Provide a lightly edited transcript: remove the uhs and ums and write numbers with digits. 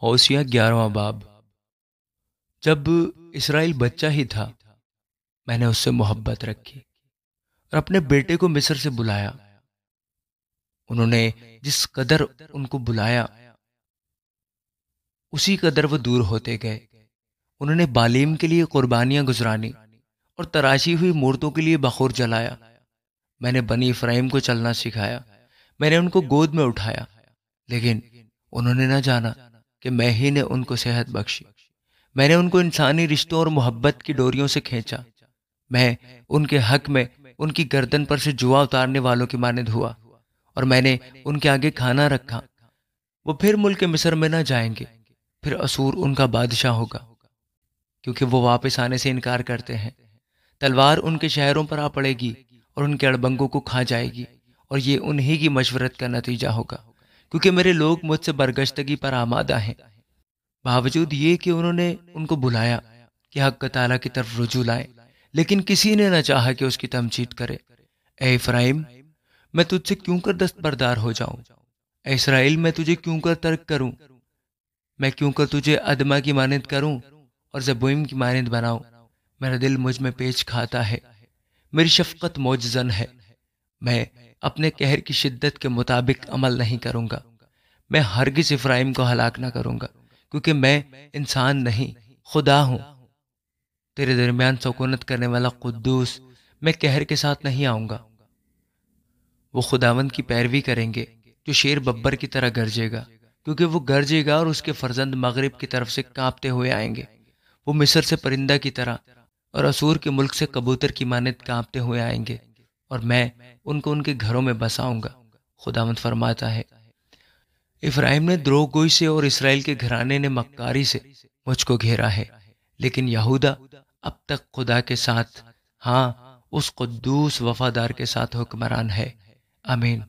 ہوسیہ 11واں باب۔ جب اسرائیل بچہ ہی تھا میں نے اس سے محبت رکھی اور اپنے بیٹے کو مصر سے بلایا۔ انہوں نے جس قدر ان کو بلایا اسی قدر وہ دور ہوتے گئے۔ انہوں نے بالیم کے لیے قربانیاں گزرانی اور تراشی ہوئی مورتوں کے لیے بخور جلایا۔ میں نے بنی افرایم کو چلنا سکھایا، میں نے ان کو گود میں اٹھایا، لیکن انہوں نے نہ جانا کہ میں ہی نے ان کو صحت بخشی۔ میں نے ان کو انسانی رشتوں اور محبت کی ڈوریوں سے کھینچا۔ میں ان کے حق میں ان کی گردن پر سے جوا اتارنے والوں کی مانند ہوا، اور میں نے ان کے آگے کھانا رکھا۔ وہ پھر ملک مصر میں نہ جائیں گے، پھر اسور ان کا بادشاہ ہوگا، کیونکہ وہ واپس آنے سے انکار کرتے ہیں۔ تلوار ان کے شہروں پر آ پڑے گی اور ان کے اڑبنگوں کو کھا جائے گی، اور یہ انہی کی مشورت کا نتیجہ ہوگا، کیونکہ میرے لوگ مجھ سے برگشتگی پر آمادہ ہیں۔ باوجود یہ کہ انہوں نے ان کو بلایا کہ حق تعالیٰ کی طرف رجوع لائیں، لیکن کسی نے نہ چاہا کہ اس کی تمجید کرے۔ اے افرایم، میں تجھ سے کیوں کر دستبردار ہو جاؤں؟ اے اسرائیل، میں تجھے کیوں کر ترک کروں؟ میں کیوں کر تجھے ادما کی مانند کروں اور زبوئیم کی مانند بناؤں؟ میرا دل مجھ میں پیچ کھاتا ہے، میری شفقت موجزن ہے۔ میں اپنے قہر کی شدت کے مطابق عمل نہیں کروں گا۔ میں ہرگز افرایم کو ہلاک نہ کروں گا، کیونکہ میں انسان نہیں، خدا ہوں۔ تیرے درمیان سکونت کرنے والا قدوس، میں قہر کے ساتھ نہیں آؤں گا۔ وہ خداوند کی پیروی کریں گے جو شیر ببر کی طرح گرجے گا، کیونکہ وہ گرجے گا اور اس کے فرزند مغرب کی طرف سے کانپتے ہوئے آئیں گے۔ وہ مصر سے پرندہ کی طرح اور اسور کے ملک سے کبوتر کی مانند کانپتے ہوئے آئیں گے، اور میں ان کو ان کے گھروں میں بساؤں گا۔ خداوند فرماتا ہے، افرایم نے دروغ گوئی سے اور اسرائیل کے گھرانے نے مکاری سے مجھ کو گھیرا ہے، لیکن یہودا اب تک خدا کے ساتھ، ہاں اس قدوس وفادار کے ساتھ حکمران ہے۔ آمین۔